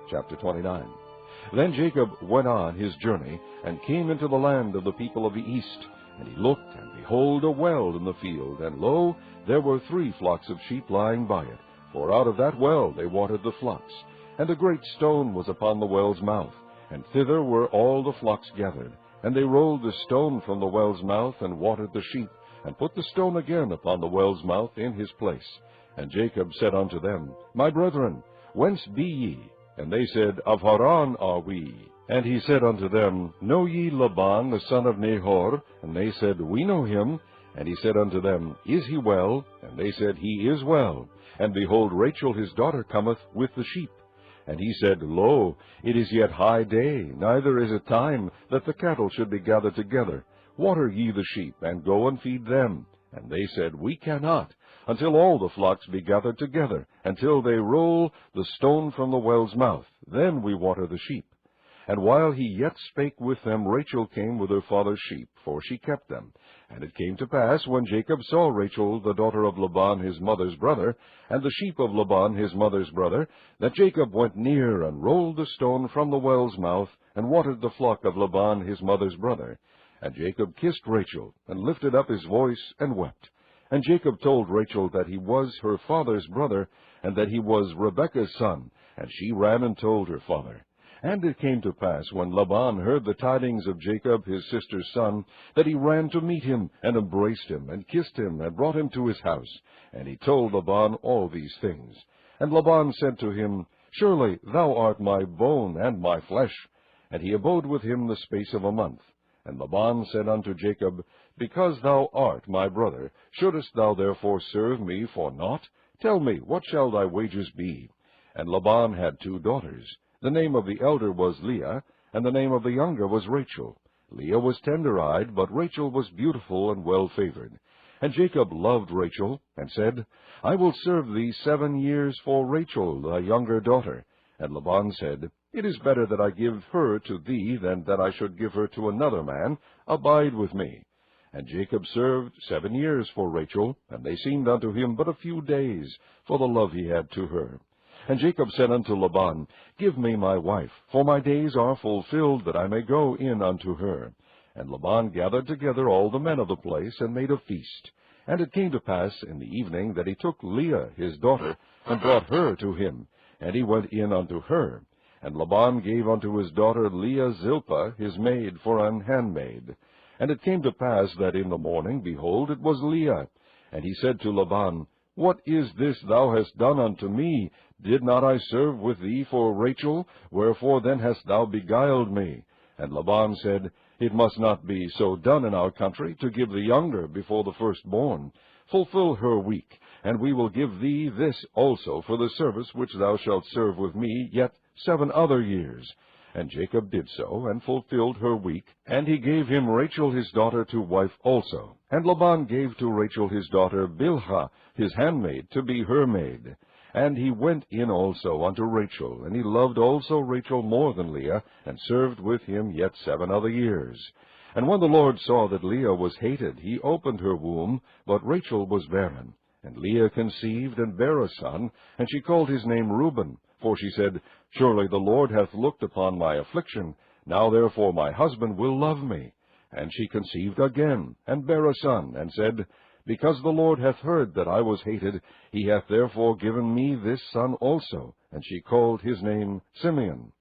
Chapter 29. Then Jacob went on his journey, and came into the land of the people of the east. And he looked, and behold, a well in the field, and lo, there were 3 flocks of sheep lying by it, for out of that well they watered the flocks. And a great stone was upon the well's mouth, and thither were all the flocks gathered. And they rolled the stone from the well's mouth, and watered the sheep, and put the stone again upon the well's mouth in his place. And Jacob said unto them, My brethren, whence be ye? And they said, Of Haran are we. And he said unto them, Know ye Laban the son of Nahor? And they said, We know him. And he said unto them, Is he well? And they said, He is well. And behold, Rachel his daughter cometh with the sheep. And he said, Lo, it is yet high day, neither is it time that the cattle should be gathered together. Water ye the sheep, and go and feed them. And they said, We cannot, until all the flocks be gathered together, until they roll the stone from the well's mouth. Then we water the sheep. And while he yet spake with them, Rachel came with her father's sheep, for she kept them. And it came to pass, when Jacob saw Rachel, the daughter of Laban his mother's brother, and the sheep of Laban his mother's brother, that Jacob went near, and rolled the stone from the well's mouth, and watered the flock of Laban his mother's brother. And Jacob kissed Rachel, and lifted up his voice, and wept. And Jacob told Rachel that he was her father's brother, and that he was Rebekah's son. And she ran and told her father. And it came to pass, when Laban heard the tidings of Jacob his sister's son, that he ran to meet him, and embraced him, and kissed him, and brought him to his house. And he told Laban all these things. And Laban said to him, Surely thou art my bone and my flesh. And he abode with him the space of a month. And Laban said unto Jacob, Because thou art my brother, shouldest thou therefore serve me for naught? Tell me, what shall thy wages be? And Laban had 2 daughters. The name of the elder was Leah, and the name of the younger was Rachel. Leah was tender-eyed, but Rachel was beautiful and well-favored. And Jacob loved Rachel, and said, I will serve thee 7 years for Rachel, thy younger daughter. And Laban said, It is better that I give her to thee than that I should give her to another man. Abide with me. And Jacob served 7 years for Rachel, and they seemed unto him but a few days, for the love he had to her. And Jacob said unto Laban, Give me my wife, for my days are fulfilled, that I may go in unto her. And Laban gathered together all the men of the place, and made a feast. And it came to pass in the evening that he took Leah his daughter, and brought her to him, and he went in unto her. And Laban gave unto his daughter Leah Zilpah his maid for an handmaid. And it came to pass that in the morning, behold, it was Leah. And he said to Laban, What is this thou hast done unto me? Did not I serve with thee for Rachel? Wherefore then hast thou beguiled me? And Laban said, It must not be so done in our country, to give the younger before the firstborn. Fulfill her week, and we will give thee this also for the service which thou shalt serve with me yet 7 other years. And Jacob did so, and fulfilled her week, and he gave him Rachel his daughter to wife also. And Laban gave to Rachel his daughter Bilhah his handmaid to be her maid. And he went in also unto Rachel, and he loved also Rachel more than Leah, and served with him yet 7 other years. And when the Lord saw that Leah was hated, he opened her womb, but Rachel was barren. And Leah conceived, and bare a son, and she called his name Reuben. For she said, Surely the Lord hath looked upon my affliction. Now therefore my husband will love me. And she conceived again, and bare a son, and said, Because the Lord hath heard that I was hated, he hath therefore given me this son also. And she called his name Simeon.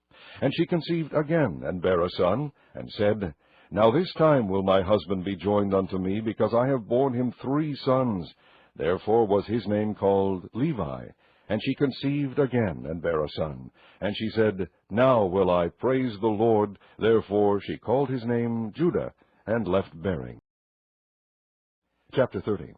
And she conceived again, and bare a son, and said, Now this time will my husband be joined unto me, because I have borne him 3 sons. Therefore was his name called Levi. And she conceived again, and bare a son. And she said, Now will I praise the Lord. Therefore she called his name Judah, and left bearing. Chapter 30.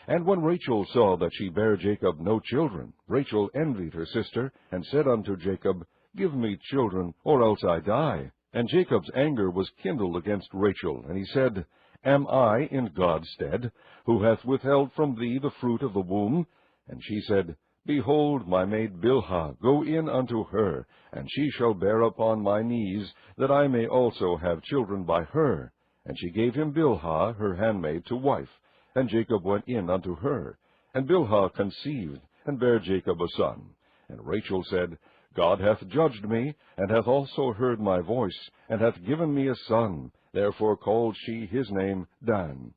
And when Rachel saw that she bare Jacob no children, Rachel envied her sister, and said unto Jacob, Give me children, or else I die. And Jacob's anger was kindled against Rachel, and he said, Am I in God's stead, who hath withheld from thee the fruit of the womb? And she said, Behold, my maid Bilhah, go in unto her, and she shall bear upon my knees, that I may also have children by her. And she gave him Bilhah, her handmaid, to wife. And Jacob went in unto her. And Bilhah conceived, and bare Jacob a son. And Rachel said, God hath judged me, and hath also heard my voice, and hath given me a son. Therefore called she his name Dan.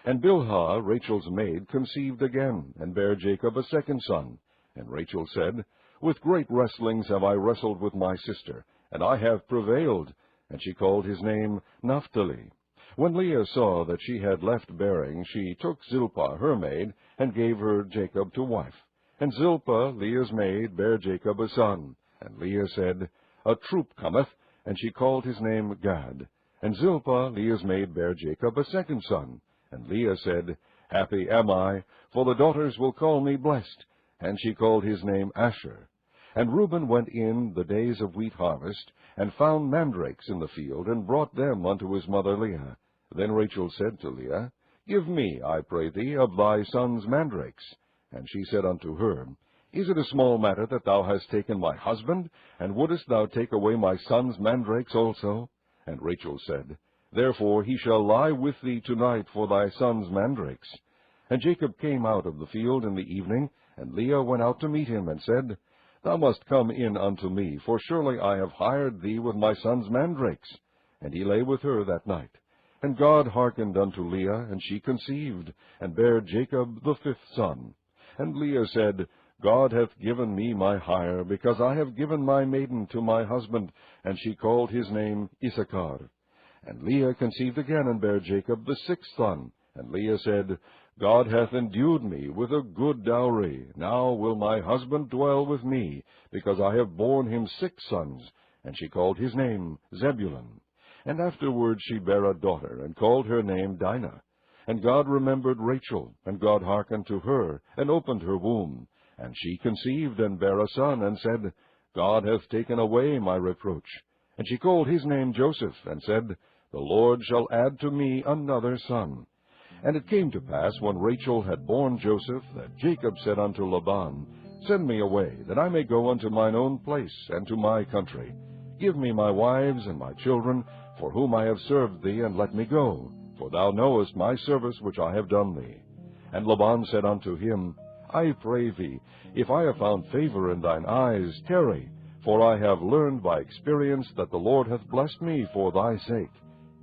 And Bilhah, Rachel's maid, conceived again, and bare Jacob a second son. And Rachel said, With great wrestlings have I wrestled with my sister, and I have prevailed. And she called his name Naphtali. When Leah saw that she had left bearing, she took Zilpah her maid, and gave her Jacob to wife. And Zilpah, Leah's maid, bare Jacob a son. And Leah said, A troop cometh, and she called his name Gad. And Zilpah, Leah's maid, bare Jacob a second son. And Leah said, Happy am I, for the daughters will call me blessed. And she called his name Asher. And Reuben went in the days of wheat harvest, and found mandrakes in the field, and brought them unto his mother Leah. Then Rachel said to Leah, Give me, I pray thee, of thy son's mandrakes. And she said unto her, Is it a small matter that thou hast taken my husband? And wouldest thou take away my son's mandrakes also? And Rachel said, Therefore he shall lie with thee tonight for thy son's mandrakes. And Jacob came out of the field in the evening, and Leah went out to meet him, and said, Thou must come in unto me, for surely I have hired thee with my son's mandrakes. And he lay with her that night. And God hearkened unto Leah, and she conceived, and bare Jacob the fifth son. And Leah said, God hath given me my hire, because I have given my maiden to my husband. And she called his name Issachar. And Leah conceived again, and bare Jacob the sixth son. And Leah said, God hath endued me with a good dowry. Now will my husband dwell with me, because I have borne him 6 sons. And she called his name Zebulun. And afterward she bare a daughter, and called her name Dinah. And God remembered Rachel, and God hearkened to her, and opened her womb. And she conceived, and bare a son, and said, God hath taken away my reproach. And she called his name Joseph, and said, The Lord shall add to me another son. And it came to pass, when Rachel had borne Joseph, that Jacob said unto Laban, Send me away, that I may go unto mine own place, and to my country. Give me my wives and my children, for whom I have served thee, and let me go. For thou knowest my service which I have done thee. And Laban said unto him, I pray thee, if I have found favor in thine eyes, tarry, for I have learned by experience that the Lord hath blessed me for thy sake.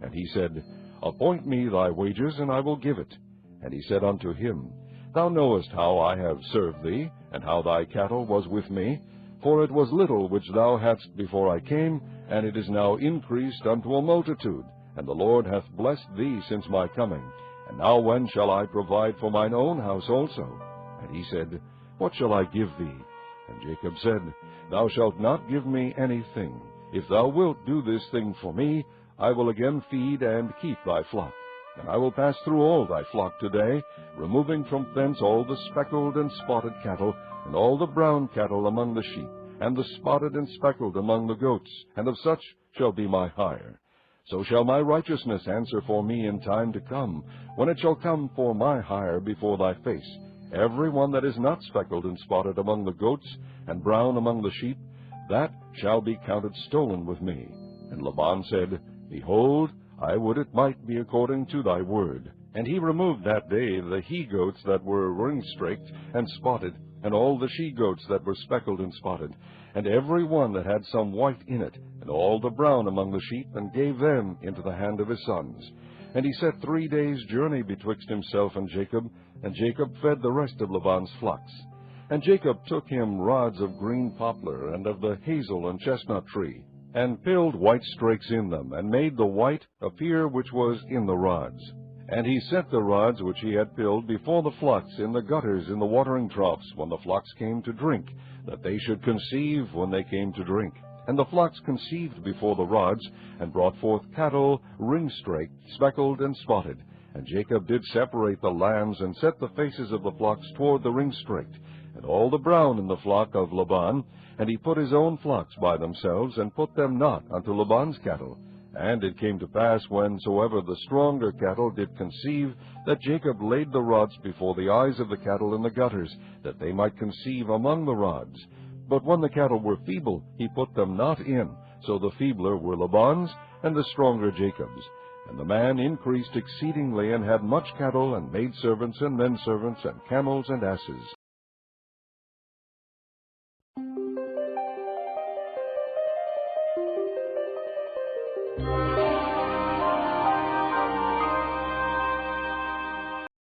And he said, Appoint me thy wages, and I will give it. And he said unto him, Thou knowest how I have served thee, and how thy cattle was with me. For it was little which thou hadst before I came, and it is now increased unto a multitude. And the Lord hath blessed thee since my coming. And now when shall I provide for mine own house also? And he said, What shall I give thee? And Jacob said, Thou shalt not give me anything. If thou wilt do this thing for me, I will again feed and keep thy flock. And I will pass through all thy flock today, removing from thence all the speckled and spotted cattle, and all the brown cattle among the sheep, and the spotted and speckled among the goats, and of such shall be my hire. So shall my righteousness answer for me in time to come, when it shall come for my hire before thy face. Every one that is not speckled and spotted among the goats, and brown among the sheep, that shall be counted stolen with me. And Laban said, Behold, I would it might be according to thy word. And he removed that day the he-goats that were ring-straked and spotted, and all the she-goats that were speckled and spotted, and every one that had some white in it, and all the brown among the sheep, and gave them into the hand of his sons. And he set 3 days' journey betwixt himself and Jacob fed the rest of Laban's flocks. And Jacob took him rods of green poplar, and of the hazel and chestnut tree, and pilled white strakes in them, and made the white appear which was in the rods. And he set the rods which he had pilled before the flocks in the gutters in the watering troughs, when the flocks came to drink, that they should conceive when they came to drink. And the flocks conceived before the rods, and brought forth cattle, ring-straked, speckled, and spotted. And Jacob did separate the lambs, and set the faces of the flocks toward the ring-straked, and all the brown in the flock of Laban. And he put his own flocks by themselves, and put them not unto Laban's cattle. And it came to pass, whensoever the stronger cattle did conceive, that Jacob laid the rods before the eyes of the cattle in the gutters, that they might conceive among the rods. But when the cattle were feeble, he put them not in. So the feebler were Laban's, and the stronger Jacob's. And the man increased exceedingly, and had much cattle, and maidservants, and menservants, and camels, and asses.